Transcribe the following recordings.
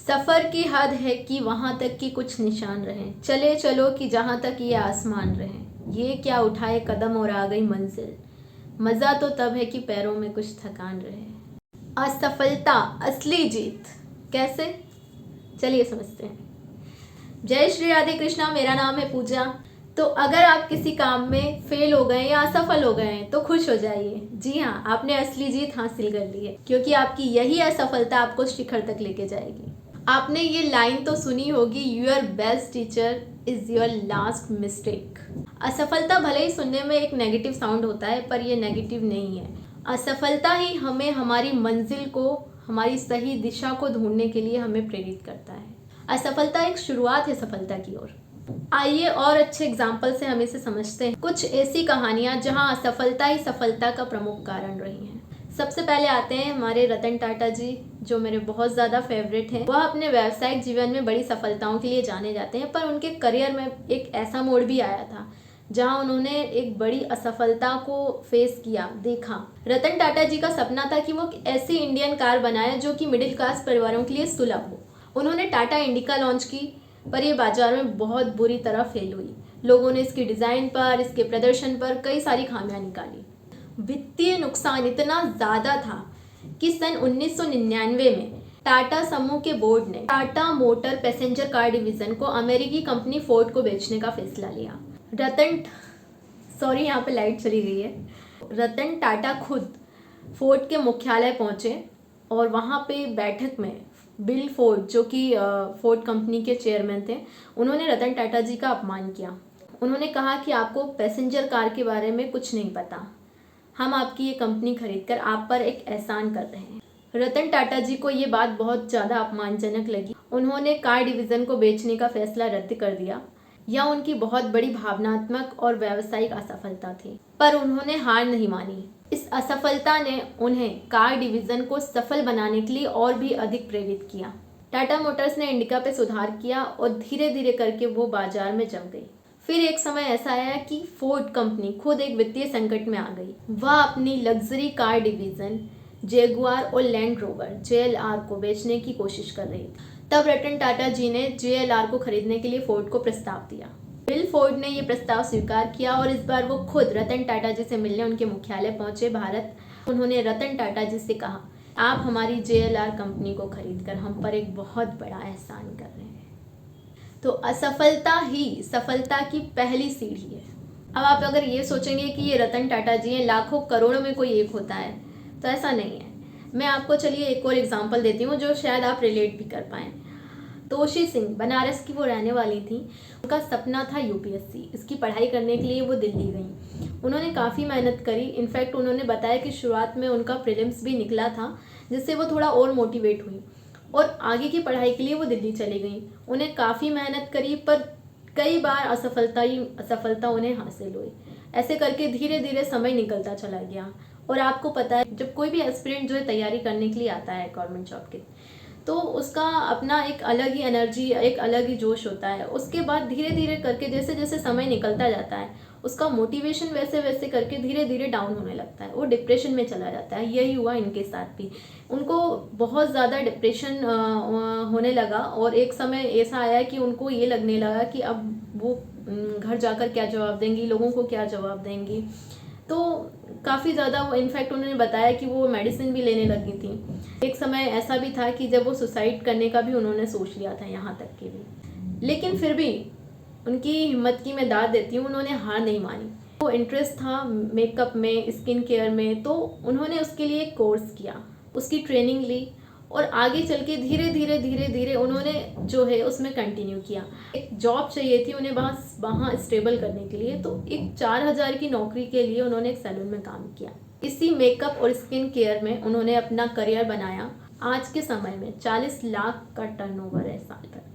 सफ़र की हद है कि वहाँ तक की कुछ निशान रहें, चले चलो कि जहाँ तक ये आसमान रहें, ये क्या उठाए कदम और आ गई मंजिल, मज़ा तो तब है कि पैरों में कुछ थकान रहे। असफलता असली जीत कैसे, चलिए समझते हैं। जय श्री राधे कृष्णा, मेरा नाम है पूजा। तो अगर आप किसी काम में फेल हो गए या असफल हो गए हैं तो खुश हो जाइए। जी हाँ, आपने असली जीत हासिल कर ली है, क्योंकि आपकी यही असफलता आपको शिखर तक लेके जाएगी। आपने ये लाइन तो सुनी होगी, your best teacher is your last mistake. असफलता भले ही सुनने में एक नेगेटिव साउंड होता है, पर यह नेगेटिव नहीं है। असफलता ही हमें हमारी मंजिल को, हमारी सही दिशा को ढूंढने के लिए हमें प्रेरित करता है। असफलता एक शुरुआत है सफलता की ओर। आइए और अच्छे एग्जाम्पल से हम इसे समझते हैं। कुछ ऐसी कहानियां जहां असफलता ही सफलता का प्रमुख कारण रही है। सबसे पहले आते हैं हमारे रतन टाटा जी, जो मेरे बहुत ज़्यादा फेवरेट हैं। वह अपने व्यावसायिक जीवन में बड़ी सफलताओं के लिए जाने जाते हैं, पर उनके करियर में एक ऐसा मोड़ भी आया था जहां उन्होंने एक बड़ी असफलता को फेस किया, देखा। रतन टाटा जी का सपना था कि वो ऐसी इंडियन कार बनाए जो कि मिडिल क्लास परिवारों के लिए सुलभ हो। उन्होंने टाटा इंडिका लॉन्च की, पर यह बाजार में बहुत बुरी तरह फेल हुई। लोगों ने इसकी डिज़ाइन पर, इसके प्रदर्शन पर कई सारी खामियां निकाली। वित्तीय नुकसान इतना ज़्यादा था कि सन 1999 में टाटा समूह के बोर्ड ने Tata motor passenger car division को अमेरिकी कंपनी फोर्ड को बेचने का फैसला लिया। यहाँ पे लाइट चली गई है। रतन टाटा खुद फोर्ड के मुख्यालय पहुंचे और वहाँ पे बैठक में बिल फोर्ड, जो कि फोर्ड कंपनी के चेयरमैन थे, उन्होंने रतन टाटा जी का अपमान किया। उन्होंने कहा कि आपको पैसेंजर कार के बारे में कुछ नहीं पता, हम आपकी ये कंपनी खरीदकर आप पर एक एहसान कर रहे हैं। रतन टाटा जी को ये बात बहुत ज़्यादा अपमानजनक लगी। उन्होंने कार डिवीज़न को बेचने का फैसला रद्द कर दिया। यह उनकी बहुत बड़ी भावनात्मक और व्यावसायिक असफलता थी, पर उन्होंने हार नहीं मानी। इस असफलता ने उन्हें कार डिवीज़न को सफल बनाने के लिए और भी अधिक प्रेरित किया। टाटा मोटर्स ने इंडिका पे सुधार किया और धीरे धीरे करके वो बाजार में जम गई। फिर एक समय ऐसा आया कि फोर्ड कंपनी खुद एक वित्तीय संकट में आ गई। वह अपनी लग्जरी कार डिवीज़न जैगुआर और लैंड रोवर JLR को बेचने की कोशिश कर रही थी। तब रतन टाटा जी ने JLR को खरीदने के लिए फोर्ड को प्रस्ताव दिया। बिल फोर्ड ने यह प्रस्ताव स्वीकार किया और इस बार वो खुद रतन टाटा जी से मिलने उनके मुख्यालय पहुंचे भारत। उन्होंने रतन टाटा जी से कहा, आप हमारी JLR कंपनी को खरीदकर हम पर एक बहुत बड़ा एहसान कर रहे हैं। तो असफलता ही सफलता की पहली सीढ़ी है। अब आप अगर ये सोचेंगे कि ये रतन टाटा जी हैं, लाखों करोड़ों में कोई एक होता है, तो ऐसा नहीं है। मैं आपको चलिए एक और एग्जांपल देती हूँ जो शायद आप रिलेट भी कर पाएँ। तोशी सिंह, बनारस की वो रहने वाली थी। उनका सपना था UPSC। इसकी पढ़ाई करने के लिए वो दिल्ली गई। उन्होंने काफ़ी मेहनत करी। इनफैक्ट उन्होंने बताया कि शुरुआत में उनका प्रीलिम्स भी निकला था, जिससे वो थोड़ा और मोटिवेट हुई और आगे की पढ़ाई के लिए वो दिल्ली चली गई। उन्हें काफ़ी मेहनत करी, पर कई बार असफलता उन्हें हासिल हुई। ऐसे करके धीरे धीरे समय निकलता चला गया। और आपको पता है, जब कोई भी एस्पिरेंट जो है तैयारी करने के लिए आता है गवर्नमेंट जॉब के, तो उसका अपना एक अलग ही एनर्जी, एक अलग ही जोश होता है। उसके बाद धीरे धीरे करके जैसे जैसे समय निकलता जाता है, उसका मोटिवेशन वैसे वैसे करके धीरे धीरे डाउन होने लगता है, वो डिप्रेशन में चला जाता है। यही हुआ इनके साथ भी। उनको बहुत ज़्यादा डिप्रेशन होने लगा और एक समय ऐसा आया कि उनको ये लगने लगा कि अब वो घर जाकर क्या जवाब देंगी, लोगों को क्या जवाब देंगी। तो काफ़ी ज़्यादा वो, इनफैक्ट उन्होंने बताया कि वो मेडिसिन भी लेने लगी थी। एक समय ऐसा भी था कि जब वो सुसाइड करने का भी उन्होंने सोच लिया था, यहाँ तक के भी। लेकिन फिर भी उनकी हिम्मत की मैं दाद देती हूँ, उन्होंने हार नहीं मानी। वो इंटरेस्ट था मेकअप में, स्किन केयर में, तो उन्होंने उसके लिए एक कोर्स किया, उसकी ट्रेनिंग ली और आगे चल के धीरे धीरे उन्होंने जो है उसमें कंटिन्यू किया। एक जॉब चाहिए थी उन्हें वहाँ स्टेबल करने के लिए, तो एक 4000 की नौकरी के लिए उन्होंने एक सैलून में काम किया। इसी मेकअप और स्किन केयर में उन्होंने अपना करियर बनाया। आज के समय में 40 लाख का टर्नओवर है साल भर का।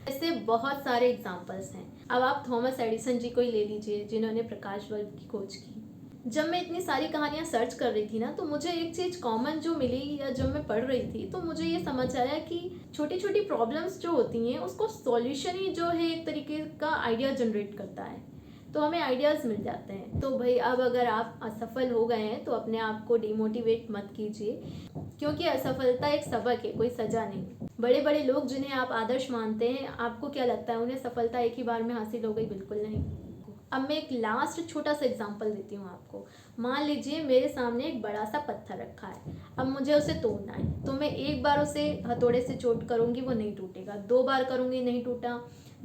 ऐसे बहुत सारे एग्जाम्पल्स हैं। अब आप थॉमस एडिसन जी को ही ले लीजिए, जिन्होंने प्रकाश बल्ब की खोज की। जब मैं इतनी सारी कहानियाँ सर्च कर रही थी ना, तो मुझे एक चीज़ कॉमन जो मिली, या जब मैं पढ़ रही थी तो मुझे ये समझ आया कि छोटी छोटी प्रॉब्लम्स जो होती हैं उसको सॉल्यूशन ही जो है एक तरीके का आइडिया जनरेट करता है, तो हमें आइडियाज़ मिल जाते हैं। तो भाई, अब अगर आप असफल हो गए हैं तो अपने आप को डिमोटिवेट मत कीजिए, क्योंकि असफलता एक सबक है, कोई सज़ा नहीं। बड़े बड़े लोग जिन्हें आप आदर्श मानते हैं, आपको क्या लगता है उन्हें सफलता एक ही बार में हासिल हो गई? बिल्कुल नहीं। अब मैं एक लास्ट छोटा सा एग्जांपल देती हूँ आपको। मान लीजिए मेरे सामने एक बड़ा सा पत्थर रखा है, अब मुझे उसे तोड़ना है, तो मैं एक बार उसे हथौड़े से चोट करूँगी वो नहीं टूटेगा, 2 बार करूँगी नहीं टूटा,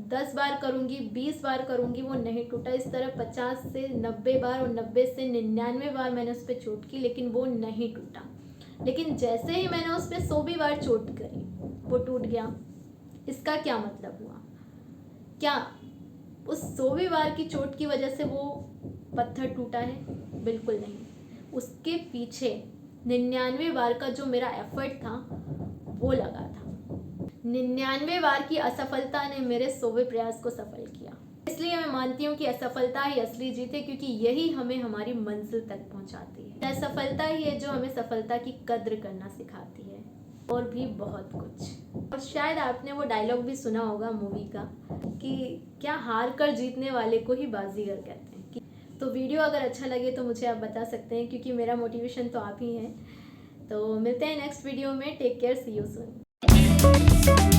10 बार करूँगी, 20 बार करूँगी वो नहीं टूटा, इस तरह 50 से 90 बार और 90 से 99 बार मैंने उस पर चोट की लेकिन वो नहीं टूटा। लेकिन जैसे ही मैंने उस पर 100वीं बार चोट करी वो टूट गया। इसका क्या मतलब हुआ? क्या उस 100वीं बार की चोट की वजह से वो पत्थर टूटा है? बिल्कुल नहीं। उसके पीछे 99 बार का जो मेरा एफर्ट था वो लगा था। 99 बार की असफलता ने मेरे 100वें प्रयास को सफल किया। इसलिए मैं मानती हूँ कि असफलता ही असली जीत है, क्योंकि यही हमें हमारी मंजिल तक पहुँचाती है। असफलता ही है जो हमें सफलता की कद्र करना सिखाती है, और भी बहुत कुछ। और शायद आपने वो डायलॉग भी सुना होगा मूवी का कि क्या हार कर जीतने वाले को ही बाजीगर कहते हैं। तो वीडियो अगर अच्छा लगे तो मुझे आप बता सकते हैं, क्योंकि मेरा मोटिवेशन तो आप ही हैं। तो मिलते हैं नेक्स्ट वीडियो में। Take care, see you soon.